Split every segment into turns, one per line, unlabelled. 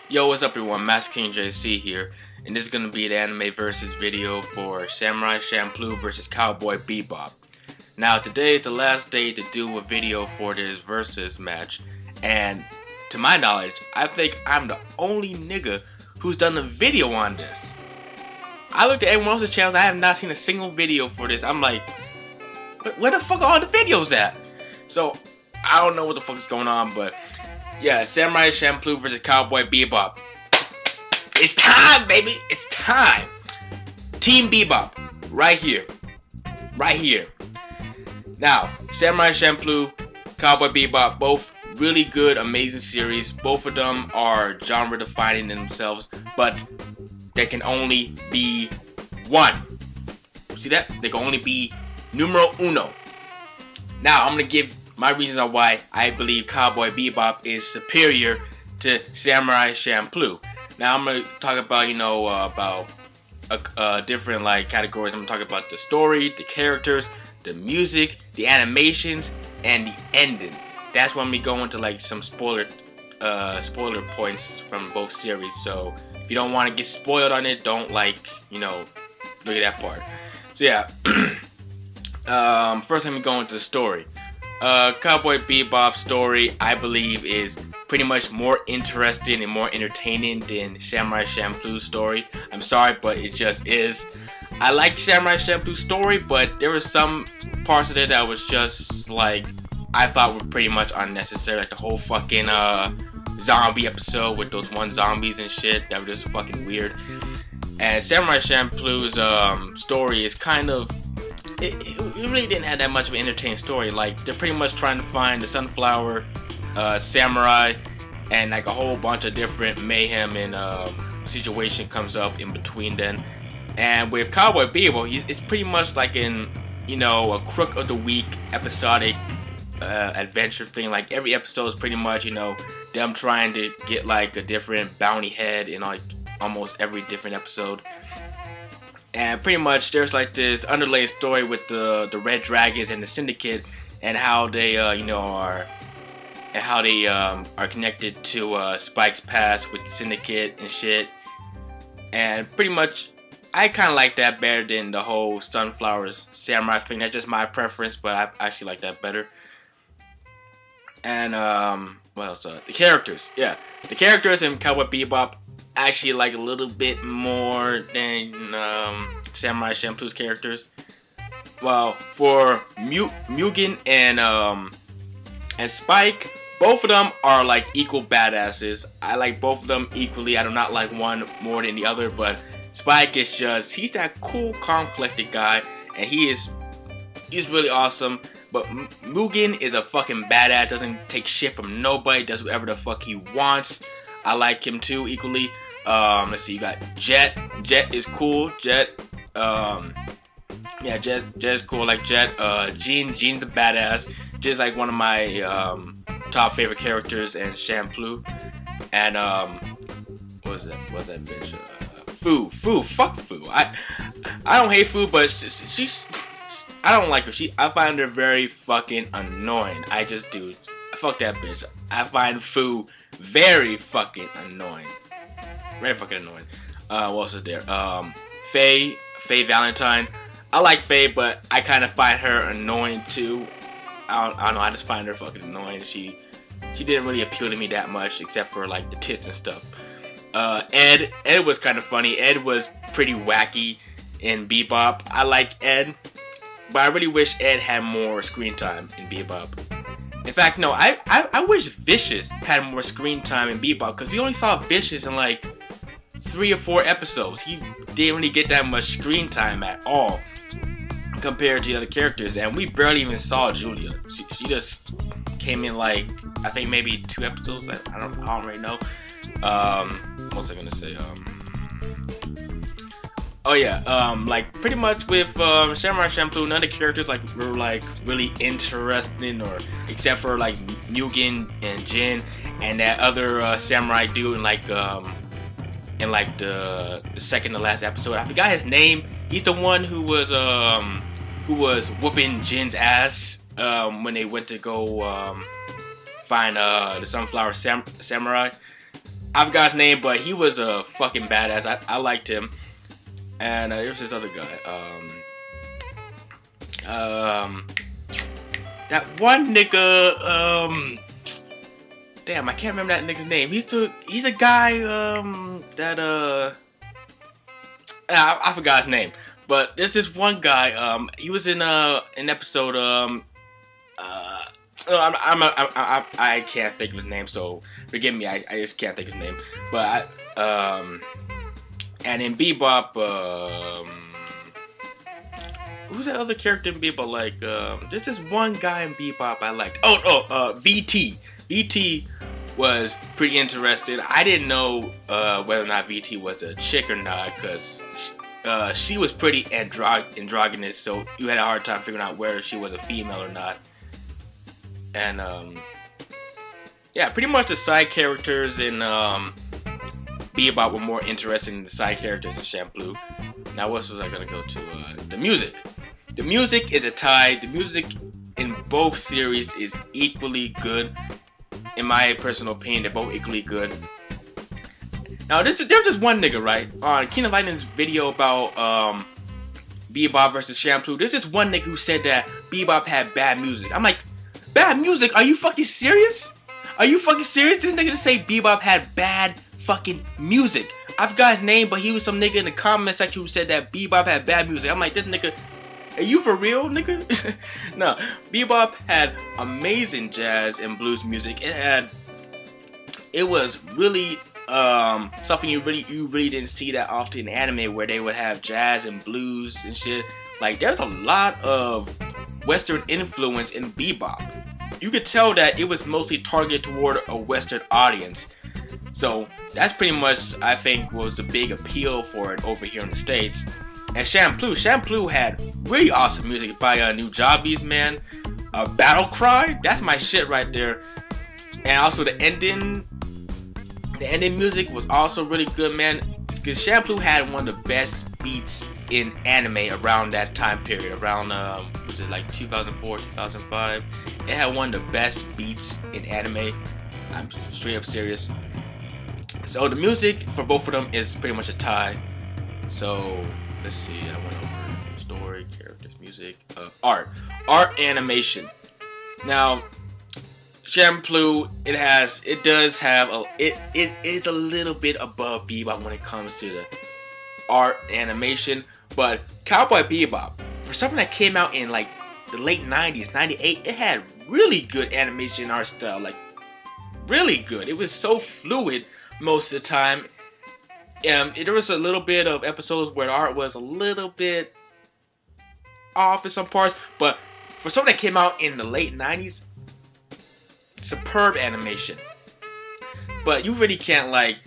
Yo, what's up everyone, Master King JC here, and this is going to be the anime versus video for Samurai Champloo versus Cowboy Bebop. Now today is the last day to do a video for this versus match, and to my knowledge, I think I'm the only nigga who's done a video on this. I looked at everyone else's channels, I have not seen a single video for this. I'm like, where the fuck are all the videos at? So, I don't know what the fuck is going on, but yeah, Samurai Champloo versus Cowboy Bebop. It's time, baby! It's time! Team Bebop, right here. Right here. Now, Samurai Champloo, Cowboy Bebop, both really good, amazing series. Both of them are genre defining in themselves, but there can only be one. See that? There can only be numero uno. Now, I'm gonna give my reasons on why I believe Cowboy Bebop is superior to Samurai Champloo. Now I'm gonna talk about, different like categories. I'm gonna talk about the story, the characters, the music, the animations, and the ending. That's when we go into like some spoiler points from both series. So if you don't want to get spoiled on it, don't look at that part. So yeah, first let me go into the story. Cowboy Bebop's story, I believe, is pretty much more interesting and more entertaining than Samurai Champloo's story. I'm sorry, but it just is. I like Samurai Champloo's story, but there were some parts of it that was just like, I thought were pretty much unnecessary. Like the whole fucking zombie episode with those one zombies and shit, that was just fucking weird. And Samurai Champloo's story is kind of, it really didn't have that much of an entertaining story. Like, they're pretty much trying to find the Sunflower Samurai, and like a whole bunch of different mayhem and situation comes up in between then. And with Cowboy Bebop, it's pretty much like a crook of the week episodic adventure thing. Like every episode is pretty much them trying to get like a different bounty head in like almost every different episode. And pretty much there's like this underlying story with the Red Dragons and the Syndicate, and how they are connected to Spike's past with the Syndicate and shit. And pretty much I kind of like that better than the whole Sunflower Samurai thing. That's just my preference, but I actually like that better. And what else? The characters, yeah, the characters in Cowboy Bebop actually like a little bit more than Samurai Champloo's characters. Well, for Mugen and Spike, both of them are like equal badasses. I like both of them equally. I do not like one more than the other, but Spike is just, he's that cool, calm, collected guy, and he's really awesome. But Mugen is a fucking badass, doesn't take shit from nobody, does whatever the fuck he wants. I like him too equally. Let's see, you got Jet. Jet is cool. Jet is cool. Like Jet. Jean's a badass. Jean's like one of my top favorite characters in Champloo. And what's that bitch? Fu. Fuck Fu. I don't hate Fu, but she's I don't like her. I find her very fucking annoying. I just do. Fuck that bitch. I find Fu very fucking annoying. Very fucking annoying. What else is there? Faye Valentine. I like Faye, but I kind of find her annoying too. I don't know. I just find her fucking annoying. She didn't really appeal to me that much, except for like the tits and stuff. Ed was kind of funny. Ed was pretty wacky in Bebop. I like Ed, but I really wish Ed had more screen time in Bebop. In fact, no, I wish Vicious had more screen time in Bebop, because we only saw Vicious in like 3 or 4 episodes. He didn't really get that much screen time at all compared to the other characters, and we barely even saw Julia. She just came in like, I think maybe 2 episodes. I don't really know. What was I gonna say? Oh yeah, like pretty much with Samurai Champloo, none of the characters like were like really interesting, or except for like Mugen and Jin and that other samurai dude in like the second to last episode. I forgot his name. He's the one who was whooping Jin's ass when they went to go find the Sunflower Samurai. I forgot his name, but he was a fucking badass. I liked him. And there's this other guy. That one nigga. Damn, I can't remember that nigga's name. He's a guy. I forgot his name. But there's this one guy. He was in an episode. I can't think of his name, so forgive me. I just can't think of his name. But and in Bebop, who's that other character in Bebop? Like, there's this one guy in Bebop I liked. VT. VT was pretty interesting. I didn't know whether or not VT was a chick or not, because she was pretty androgynous, so you had a hard time figuring out whether she was a female or not. And yeah, pretty much the side characters in Bebop were more interesting than the side characters in Champloo. Now, what was I gonna go to? The music. The music is a tie. The music in both series is equally good. In my personal opinion, they're both equally good. Now, there's just one nigga, right? On King of Lightning's video about Bebop versus Champloo, there's just one nigga who said that Bebop had bad music. I'm like, bad music? Are you fucking serious? Are you fucking serious? This nigga to say Bebop had bad fucking music. I forgot his name, but he was some nigga in the comment section who said that Bebop had bad music. I'm like, this nigga, are you for real, nigga? No, Bebop had amazing jazz and blues music. It was really something you really didn't see that often in anime, where they would have jazz and blues and shit. Like, there's a lot of Western influence in Bebop. You could tell that it was mostly targeted toward a Western audience. So that's pretty much, I think, was the big appeal for it over here in the States. And Champloo had really awesome music by Nujabes, man. Battle Cry, that's my shit right there. And also the ending music was also really good, man. Because Champloo had one of the best beats in anime around that time period. Around, was it like 2004, 2005? It had one of the best beats in anime. I'm straight up serious. So the music for both of them is pretty much a tie. So let's see, I went over story, characters, music, art, animation. Now, Champloo, it is a little bit above Bebop when it comes to the art animation, but Cowboy Bebop, for something that came out in like the late 90s, 98, it had really good animation art style, like really good. It was so fluid most of the time. There was a little bit of episodes where the art was a little bit off in some parts, but for something that came out in the late 90s, superb animation. But you really can't like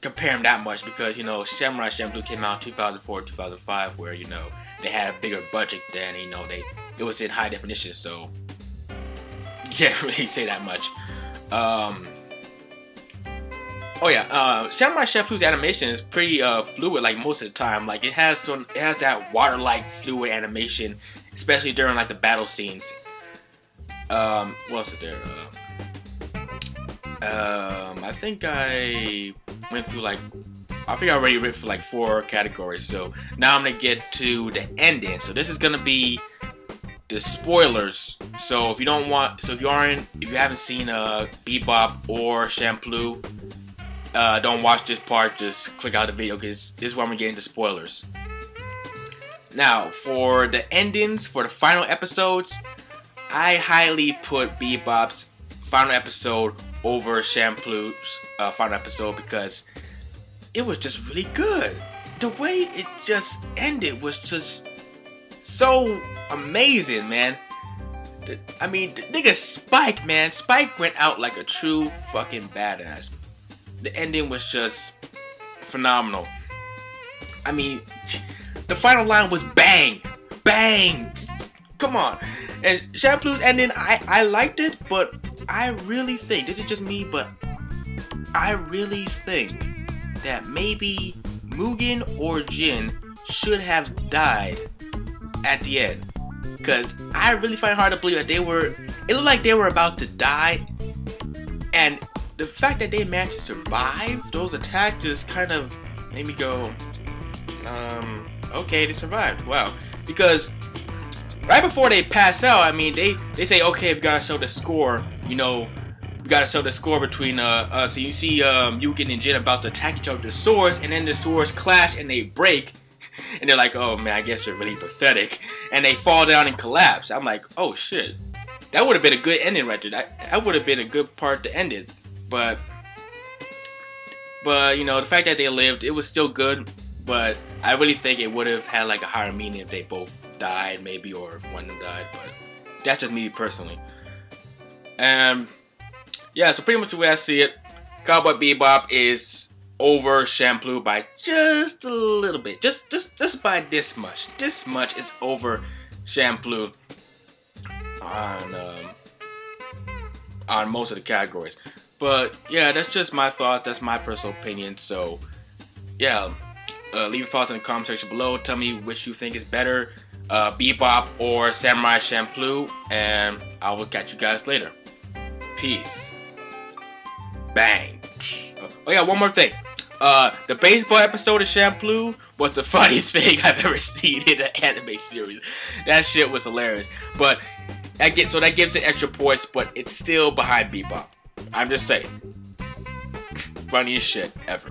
compare them that much, because, you know, Samurai Champloo came out in 2004, 2005, where, you know, they had a bigger budget then, you know, it was in high definition, so you can't really say that much. Oh yeah, Samurai Champloo's animation is pretty fluid, like most of the time. Like it has that water-like fluid animation, especially during like the battle scenes. What else is there? I think I went through like, I think I already went through like 4 categories. So now I'm gonna get to the ending. So this is gonna be the spoilers. So if you haven't seen Bebop or Champloo, don't watch this part, just click out the video, because this is where I'm gonna get into spoilers. Now, for the endings, for the final episodes, I highly put Bebop's final episode over Champloo's final episode, because it was just really good. The way it just ended was just so amazing, man. I mean, the nigga Spike, man. Spike went out like a true fucking badass. The ending was just phenomenal. I mean, the final line was bang, bang. Come on. And Champloo's ending, I liked it, but I really think, this is just me, but I really think that maybe Mugen or Jin should have died at the end. Because I really find it hard to believe that it looked like they were about to die, and the fact that they managed to survive those attacks just kind of made me go, okay, they survived. Wow. Because right before they pass out, I mean, they say, okay, we gotta show the score. You know, we gotta show the score between so you see Yugen and Jin about to attack each other with the swords, and then the swords clash and they break, and they're like, oh man, I guess they're really pathetic, and they fall down and collapse. I'm like, oh shit, that would have been a good ending right there. That would have been a good part to end it, but you know, the fact that they lived, it was still good. But I really think it would have had like a higher meaning if they both died, maybe, or if one of them died. But that's just me personally. And yeah, so pretty much the way I see it, Cowboy Bebop is over Champloo by just a little bit, just by this much. This much is over Champloo on most of the categories. But yeah, that's just my thoughts. That's my personal opinion. So yeah. Leave your thoughts in the comment section below. Tell me which you think is better, Bebop or Samurai Champloo, and I will catch you guys later. Peace. Bang. Oh yeah, one more thing. The baseball episode of Champloo was the funniest thing I've ever seen in an anime series. That shit was hilarious. But that gives it extra points, but it's still behind Bebop. I'm just saying. Funniest shit ever.